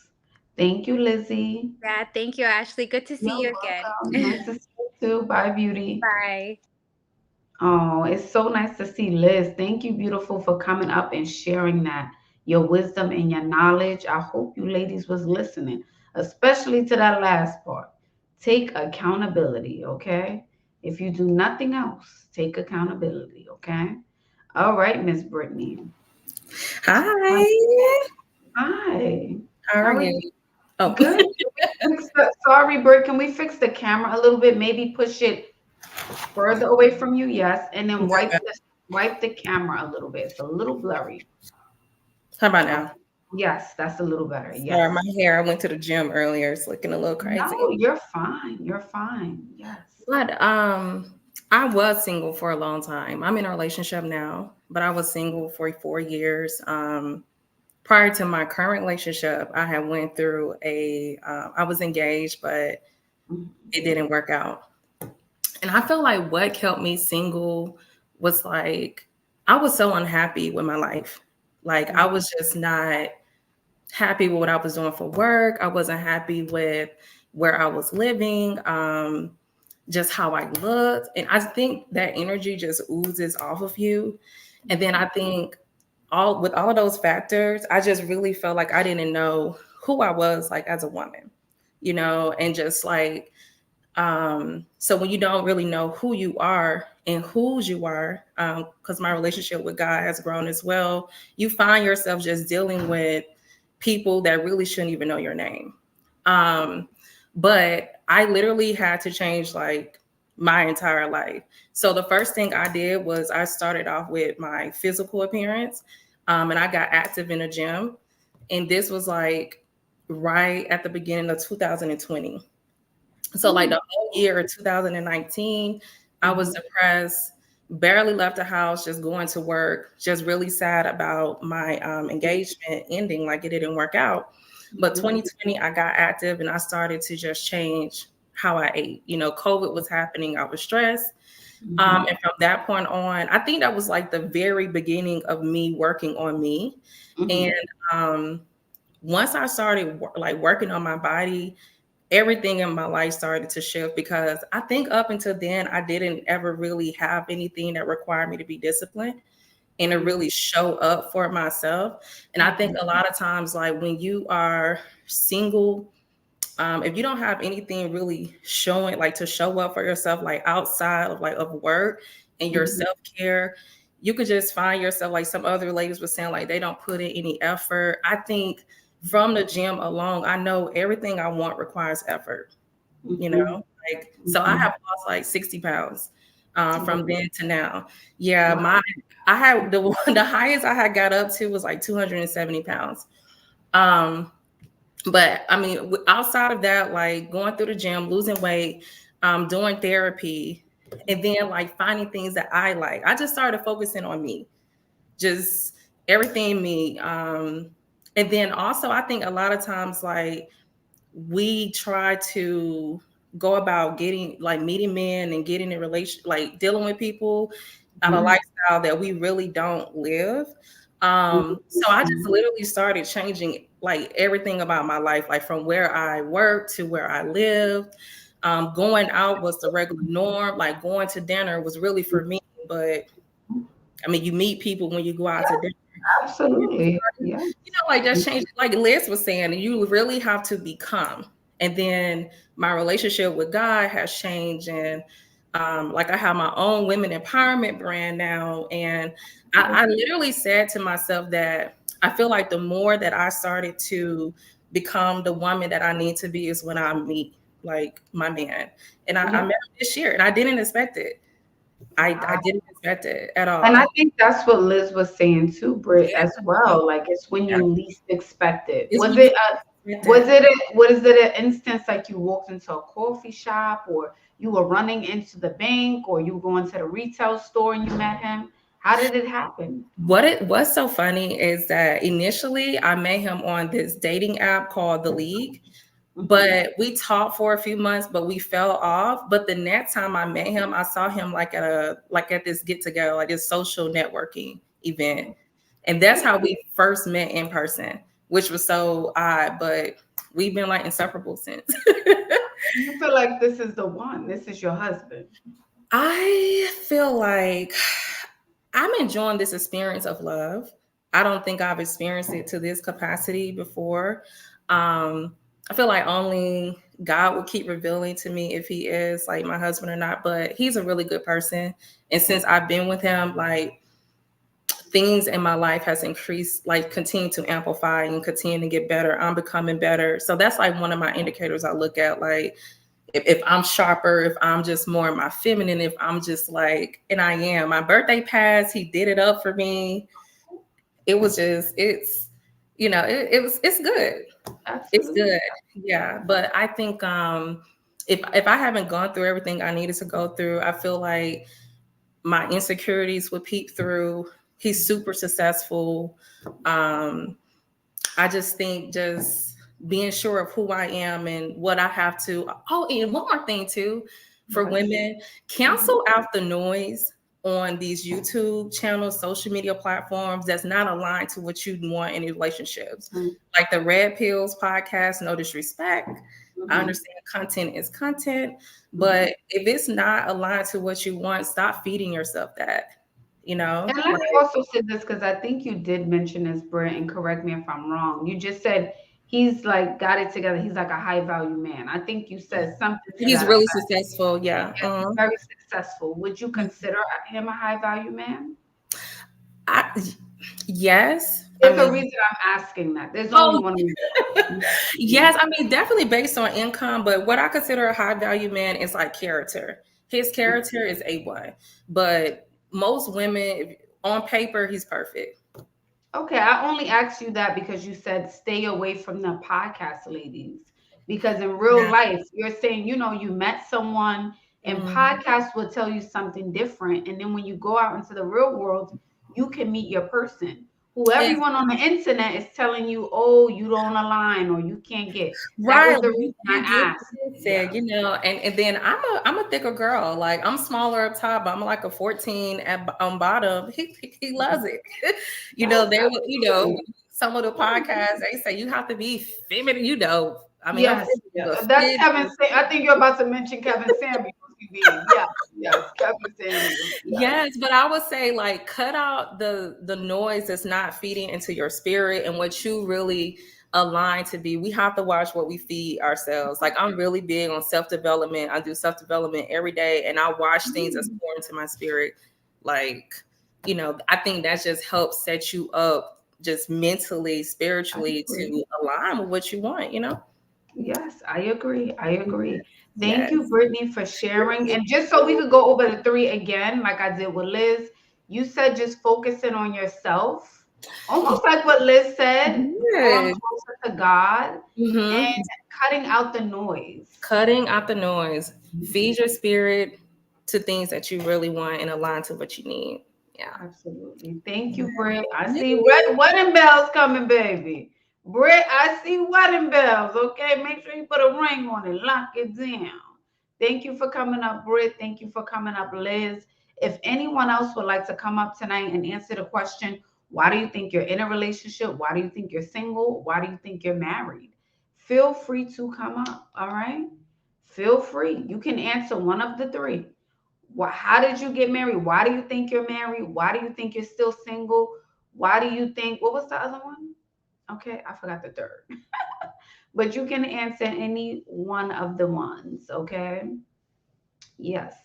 Speaker 1: Thank you, Lizzie.
Speaker 5: Yeah. Thank you, Ashley. Good to see
Speaker 1: You're
Speaker 5: you again.
Speaker 1: welcome. Nice to see you too. Bye, beauty.
Speaker 5: Bye.
Speaker 1: Oh, it's so nice to see Liz. Thank you, beautiful, for coming up and sharing that, your wisdom and your knowledge. I hope you ladies was listening, especially to that last part. Take accountability, okay? If you do nothing else, take accountability, okay? All right, Miss Brittany.
Speaker 6: Hi.
Speaker 1: Hi.
Speaker 6: How
Speaker 1: How
Speaker 6: are
Speaker 1: are
Speaker 6: you?
Speaker 1: you?
Speaker 6: Oh,
Speaker 1: Good. Sorry, Britt. Can we fix the camera a little bit? Maybe push it further away from you, yes, and then wipe the camera a little bit. It's a little blurry.
Speaker 6: how about
Speaker 1: Oh,
Speaker 6: now?
Speaker 1: yes, that's a little better.
Speaker 6: Sorry,
Speaker 1: Yes.
Speaker 6: my hair. I went to the gym earlier. It's looking a little crazy.
Speaker 1: No, you're fine. You're fine. Yes.
Speaker 6: But I was single for a long time. I'm in a relationship now, but I was single for 4 years. Prior to my current relationship, I had went through I was engaged, but
Speaker 1: Mhm.
Speaker 6: it didn't work out. And I feel like what kept me single was like I was so unhappy with my life. Like I was just not happy with what I was doing for work. I wasn't happy with where I was living, just how I looked. And I think that energy just oozes off of you. And then I think with all of those factors, I just really felt like I didn't know who I was like as a woman, you know, and just like, so when you don't really know who you are and whose you are, because my relationship with God has grown as well, you find yourself just dealing with people that really shouldn't even know your name. But I literally had to change like my entire life. So the first thing I did was I started off with my physical appearance, and I got active in a gym. And this was like right at the beginning of 2020. So like the whole year of 2019, I was depressed, barely left the house, just going to work, just really sad about my engagement ending, like it didn't work out. But 2020, I got active and I started to just change how I ate. You know, COVID was happening, I was stressed. And from that point on, I think that was like the very beginning of me working on me. And once I started like working on my body, everything in my life started to shift, because I think up until then, I didn't ever really have anything that required me to be disciplined and to really show up for myself. And I think a lot of times, like when you are single, if you don't have anything really showing, like to show up for yourself, like outside of like of work and your self-care, you could just find yourself, like some other ladies were saying, like they don't put in any effort. I think from the gym alone, I know everything I want requires effort, you know, like, so I have lost like 60 pounds from then to now. Yeah. I had the highest I had got up to was like 270 pounds. But I mean, outside of that, like going through the gym, losing weight, doing therapy, and then like finding things that I like, I just started focusing on me, just everything me. And then also, I think a lot of times, like we try to go about getting like meeting men and getting in relation, like dealing with people on a lifestyle that we really don't live. So I just literally started changing like everything about my life, like from where I work to where I live. Going out was the regular norm. Like going to dinner was really for me, but I mean, you meet people when you go out to dinner.
Speaker 1: Absolutely. Yeah.
Speaker 6: You know, like just change, like Liz was saying, you really have to become. And then my relationship with God has changed. And like I have my own women empowerment brand now. And I literally said to myself that I feel like the more that I started to become the woman that I need to be is when I meet like my man. And I met him this year and I didn't expect it. I didn't expect it at all.
Speaker 1: And I think that's what Liz was saying too, Britt, as well. Like it's when you least expect it. Was it an instance like you walked into a coffee shop, or you were running into the bank, or you were going to the retail store and you met him? How did it happen?
Speaker 6: What's so funny is that initially I met him on this dating app called The League. But we talked for a few months, but we fell off. But the next time I met him, I saw him like at this get together, like this social networking event. And that's how we first met in person, which was so odd, but we've been like inseparable since.
Speaker 1: You feel like this is the one, this is your husband?
Speaker 6: I feel like I'm enjoying this experience of love. I don't think I've experienced it to this capacity before. I feel like only God will keep revealing to me if he is like my husband or not, but he's a really good person. And since I've been with him, like things in my life has increased, like continue to amplify and continue to get better. I'm becoming better. So that's like one of my indicators I look at, like if I'm sharper, if I'm just more my feminine, if I'm just like, and I am. My birthday passed, he did it up for me. It was just, it's good. Absolutely. It's good. Yeah. But I think if I haven't gone through everything I needed to go through, I feel like my insecurities would peek through. He's super successful. I just think just being sure of who I am and what I have to. Oh, and one more thing too, for women, cancel out the noise on these YouTube channels, social media platforms that's not aligned to what you want in relationships. Like the Red Pills podcast, no disrespect. I understand content is content, but if it's not aligned to what you want, stop feeding yourself that. you know?
Speaker 1: And let me also say this, because I think you did mention this, Britt, and correct me if I'm wrong. You just said he's like got it together. He's like a high value man. I think you said something to
Speaker 6: He's
Speaker 1: that
Speaker 6: really
Speaker 1: effect.
Speaker 6: successful. Yeah.
Speaker 1: Yes, he's very successful. Would you consider him a high value man?
Speaker 6: Yes.
Speaker 1: There's a reason I'm asking that. There's only one reason.
Speaker 6: Yes, I mean, definitely based on income, but what I consider a high value man is like character. His character is A1, but most women, on paper, he's perfect.
Speaker 1: Okay, I only asked you that because you said stay away from the podcast ladies. Because in real life, you're saying, you met someone and podcasts will tell you something different. And then when you go out into the real world, you can meet your person. Who everyone on the internet is telling you, oh, you don't align or you can't get. That was the reason I asked.
Speaker 6: Said, and then I'm a thicker girl. Like I'm smaller up top, but I'm like a 14 on bottom. He loves it. Some of the podcasts they say you have to be feminine. I mean,
Speaker 1: yes, that's Kevin. I think you're about to mention Kevin Samuels. Yes, Kevin Samuels.
Speaker 6: Yes, but I would say like cut out the noise that's not feeding into your spirit and what you really align to be. We have to watch what we feed ourselves. Like I'm really big on self-development. I do self-development every day, and I watch things that's pouring into my spirit. Like, I think that just helps set you up just mentally, spiritually to align with what you want.
Speaker 1: Yes, I agree. Thank you, Brittany, for sharing. And just so we could go over the 3 again, like I did with Liz, you said just focusing on yourself, almost like what Liz said, going closer to God and cutting out the noise.
Speaker 6: Feed your spirit to things that you really want and align to what you need. Yeah,
Speaker 1: absolutely. Thank you, Britt. I see wedding bells coming, baby. Britt, I see wedding bells. Okay, make sure you put a ring on it. Lock it down. Thank you for coming up, Britt. Thank you for coming up, Liz. If anyone else would like to come up tonight and answer the question, why do you think you're in a relationship? Why do you think you're single? Why do you think you're married? Feel free to come up, all right? Feel free. You can answer one of the 3. How did you get married? Why do you think you're married? Why do you think you're still single? Why do you think, what was the other one? Okay, I forgot the 3rd. But you can answer any one of the ones, okay? Yes.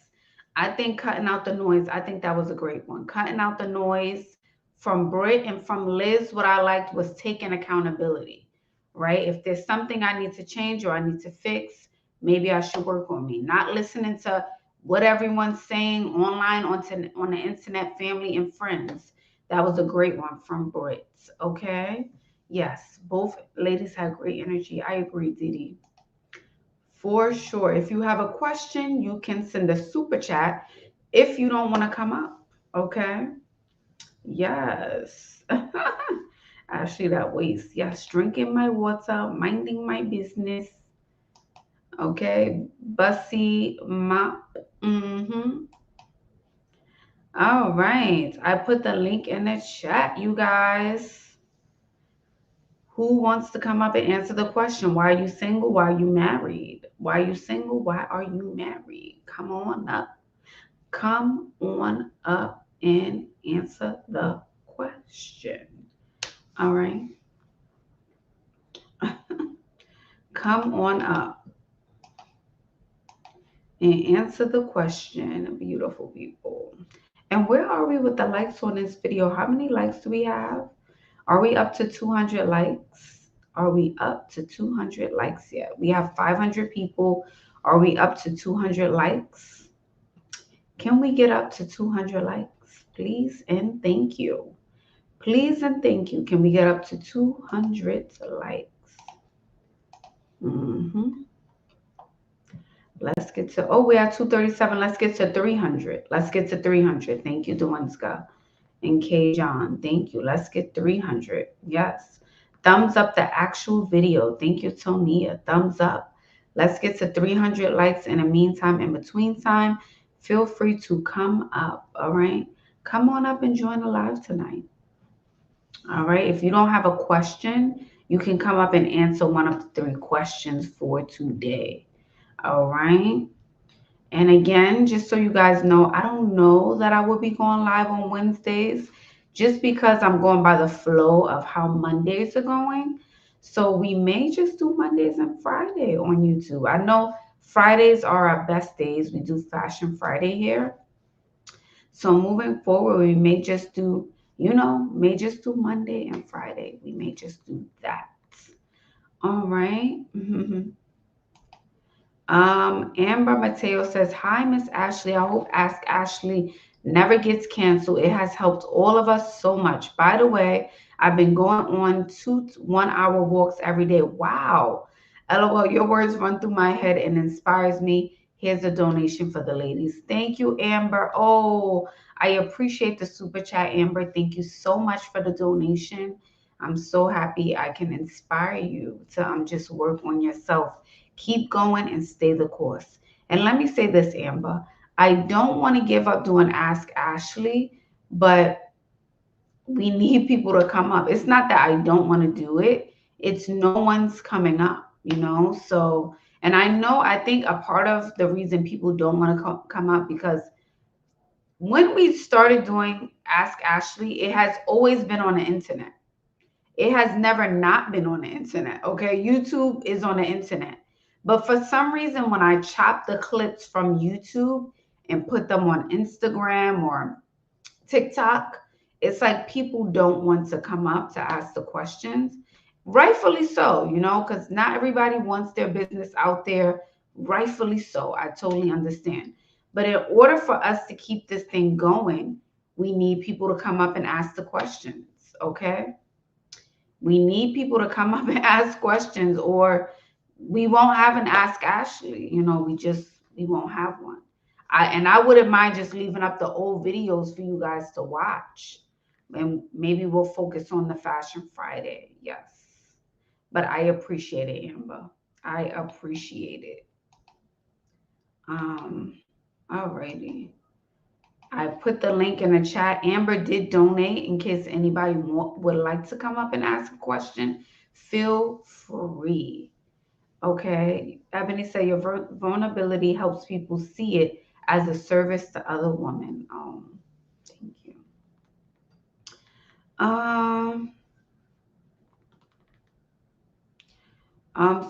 Speaker 1: I think cutting out the noise, I think that was a great one. Cutting out the noise from Britt and from Liz, what I liked was taking accountability, right? If there's something I need to change or I need to fix, maybe I should work on me. Not listening to what everyone's saying online on the internet, family and friends. That was a great one from Britt, okay? Yes, both ladies had great energy. I agree, Didi. For sure. If you have a question, you can send a super chat if you don't want to come up. Okay. Yes. Ashley, that waste. Yes. Drinking my water, minding my business. Okay. Bussy mop. All right. I put the link in the chat, you guys. Who wants to come up and answer the question? Why are you single? Why are you married? Why are you single? Why are you married? Come on up. Come on up and answer the question. All right. Come on up and answer the question, beautiful people. And where are we with the likes on this video? How many likes do we have? Are we up to 200 likes? Are we up to 200 likes yet? We have 500 people. Are we up to 200 likes? Can we get up to 200 likes? Please and thank you. Please and thank you. Can we get up to 200 likes? Let's get to, we're at 237. Let's get to 300. Let's get to 300. Thank you, Dewinska. And K. John, thank you. Let's get 300. Yes. Thumbs up the actual video. Thank you, Tonia. Thumbs up. Let's get to 300 likes. In the meantime, in between time, feel free to come up. All right. Come on up and join the live tonight. All right. If you don't have a question, you can come up and answer one of the 3 questions for today. All right. And again, just so you guys know, I don't know that I will be going live on Wednesdays just because I'm going by the flow of how Mondays are going. So we may just do Mondays and Friday on YouTube. I know Fridays are our best days. We do Fashion Friday here. So moving forward, we may just do, may just do Monday and Friday. We may just do that. All right. Amber Mateo says, "Hi, Miss Ashley. I hope Ask Ashley never gets canceled. It has helped all of us so much. By the way, I've been going on 2 1-hour walks every day." Wow. LOL, your words run through my head and inspires me. Here's a donation for the ladies. Thank you, Amber. Oh, I appreciate the super chat, Amber. Thank you so much for the donation. I'm so happy I can inspire you to just work on yourself. Keep going and stay the course. And let me say this, Amber. I don't want to give up doing Ask Ashley, but we need people to come up. It's not that I don't want to do it. It's no one's coming up, So, and I think a part of the reason people don't want to come up because when we started doing Ask Ashley, it has always been on the internet. It has never not been on the internet, okay? YouTube is on the internet. But for some reason, when I chop the clips from YouTube and put them on Instagram or TikTok, it's like people don't want to come up to ask the questions. Rightfully so, because not everybody wants their business out there. Rightfully so. I totally understand. But in order for us to keep this thing going, we need people to come up and ask the questions, okay? We need people to come up and ask questions, or we won't have an Ask Ashley. We won't have one. I wouldn't mind just leaving up the old videos for you guys to watch. And maybe we'll focus on the Fashion Friday. Yes. But I appreciate it, Amber. I appreciate it. Alrighty. I put the link in the chat. Amber did donate in case anybody would like to come up and ask a question. Feel free. Okay. Ebony said your vulnerability helps people see it as a service to other women. Thank you.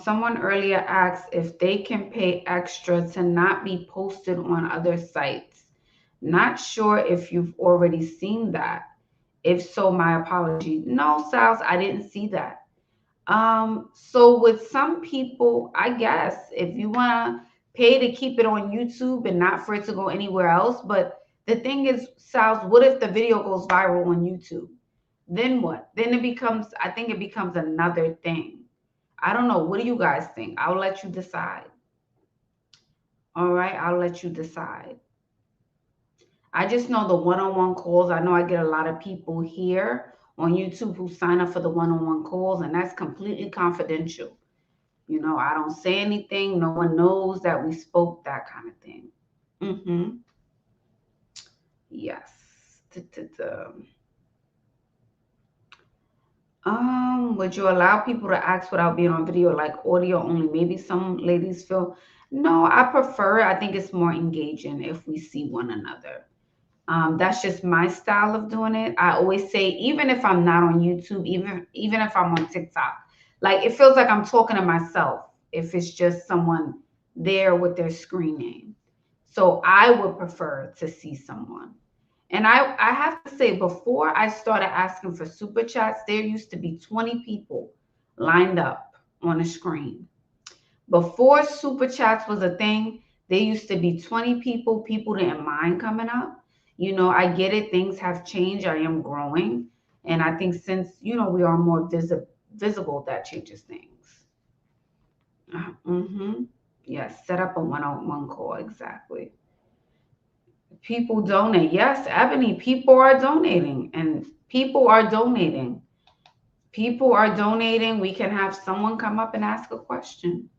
Speaker 1: Someone earlier asked if they can pay extra to not be posted on other sites. Not sure if you've already seen that. If so, my apology. No, Sals, I didn't see that. So with some people, I guess if you want to pay to keep it on YouTube and not for it to go anywhere else. But the thing is, Sals, what if the video goes viral on YouTube? Then what? Then I think it becomes another thing. I don't know. What do you guys think? I'll let you decide. All right. I'll let you decide. I just know the one-on-one calls. I know I get a lot of people here on YouTube who sign up for the one-on-one calls, and that's completely confidential. I don't say anything. No one knows that we spoke, that kind of thing. Yes. Would you allow people to ask without being on video, like audio only? Maybe some ladies feel, no, I prefer it. I think it's more engaging if we see one another. That's just my style of doing it. I always say, even if I'm not on YouTube, even if I'm on TikTok, like it feels like I'm talking to myself if it's just someone there with their screen name. So I would prefer to see someone. And I have to say, before I started asking for super chats, there used to be 20 people lined up on a screen. Before super chats was a thing, there used to be 20 people. People didn't mind coming up. I get it. Things have changed. I am growing. And I think since, we are more visible, that changes things. Yes, set up a one-on-one call. Exactly. People donate. Yes, Ebony, people are donating. And people are donating. People are donating. We can have someone come up and ask a question.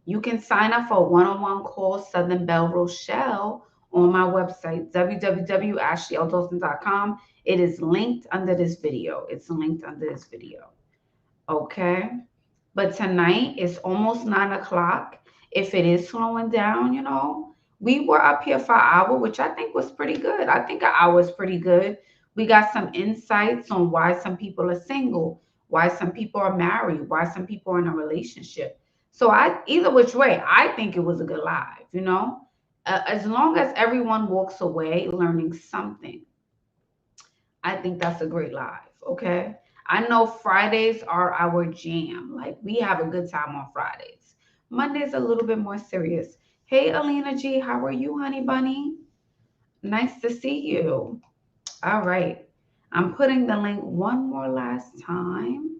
Speaker 1: You can sign up for a one-on-one call, Southern Belle Rochelle, on my website, www.ashleyldawson.com. It is linked under this video. Okay. But tonight it's almost 9 o'clock. If it is slowing down, We were up here for an hour, which I think was pretty good. I think an hour is pretty good. We got some insights on why some people are single, why some people are married, why some people are in a relationship. So either which way, I think it was a good live, you know? As long as everyone walks away learning something, I think that's a great live, okay? I know Fridays are our jam. Like, we have a good time on Fridays. Monday's a little bit more serious. Hey, Alina G, how are you, honey bunny? Nice to see you. All right. I'm putting the link one more last time.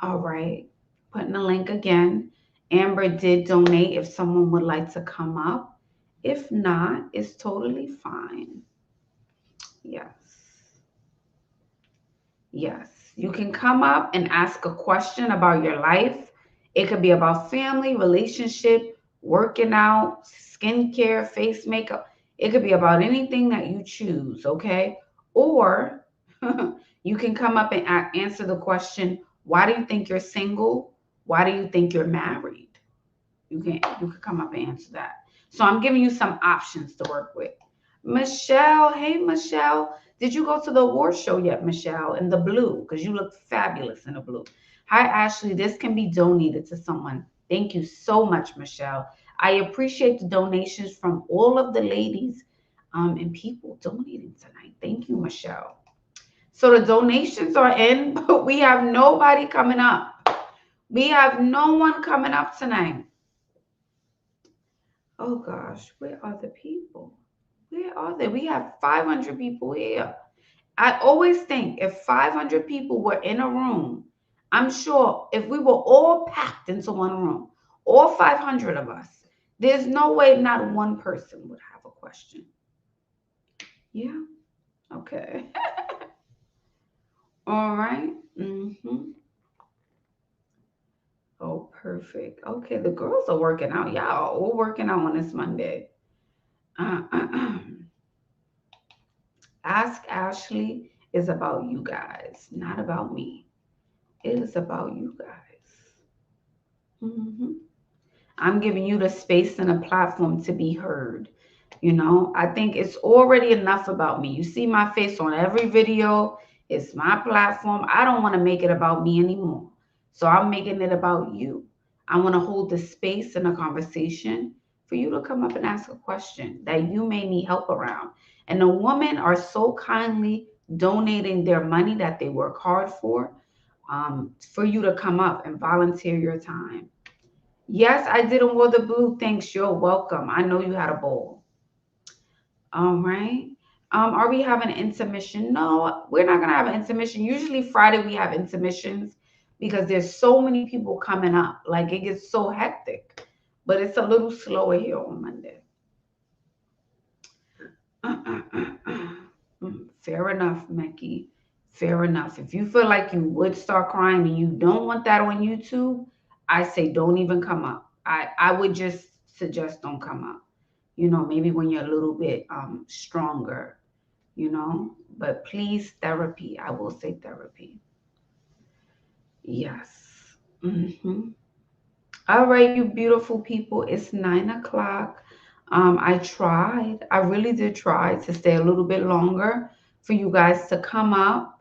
Speaker 1: All right. Putting the link again. Amber did donate if someone would like to come up. If not, it's totally fine. Yes. Yes. You can come up and ask a question about your life. It could be about family, relationship, working out, skincare, face makeup. It could be about anything that you choose, okay? Or you can come up and answer the question, why do you think you're single? Why do you think you're married? You can come up and answer that. So I'm giving you some options to work with. Michelle, hey Michelle, did you go to the award show yet, Michelle, in the blue? Because you look fabulous in the blue. Hi, Ashley. This can be donated to someone. Thank you so much, Michelle. I appreciate the donations from all of the ladies and people donating tonight. Thank you, Michelle. So the donations are in, but we have nobody coming up. We have no one coming up tonight. Oh gosh, where are the people? Where are they? We have 500 people here. I always think if 500 people were in a room, I'm sure if we were all packed into one room, all 500 of us, there's no way not one person would have a question. Yeah. Okay. All right. Oh, perfect. Okay, the girls are working out. Y'all are all working out on this Monday. Ask Ashley is about you guys, not about me. It is about you guys. I'm giving you the space and a platform to be heard. You know, I think it's already enough about me. You see my face on every video. It's my platform. I don't want to make it about me anymore. So I'm making it about you. I want to hold the space and a conversation for you to come up and ask a question that you may need help around. And the women are so kindly donating their money that they work hard for you to come up and volunteer your time. Yes, I didn't wear the blue. Thanks. You're welcome. I know you had a bowl. All right. Are we having an intermission? No, we're not going to have an intermission. Usually Friday we have intermissions because there's so many people coming up. Like, it gets so hectic. But it's a little slower here on Monday. Fair enough, Mecky. Fair enough. If you feel like you would start crying and you don't want that on YouTube, I say don't even come up. I would just suggest don't come up. You know, maybe when you're a little bit stronger, you know. But please, therapy. I will say therapy. Yes. All right, you beautiful people. It's 9 o'clock. I tried. I really did try to stay a little bit longer for you guys to come up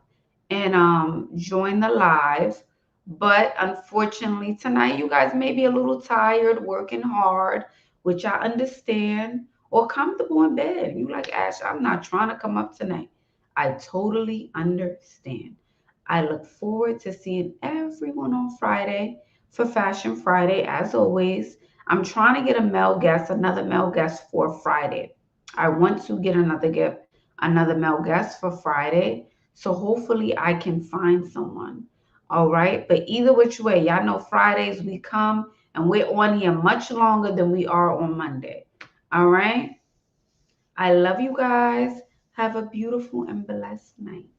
Speaker 1: and join the live. But unfortunately, tonight you guys may be a little tired, working hard, which I understand, or comfortable in bed. You like, Ash, I'm not trying to come up tonight. I totally understand. I look forward to seeing everyone on Friday for Fashion Friday. As always, I'm trying to get another male guest for Friday. I want to get another male guest for Friday. So hopefully I can find someone. All right. But either which way, y'all know Fridays we come and we're on here much longer than we are on Monday. All right. I love you guys. Have a beautiful and blessed night.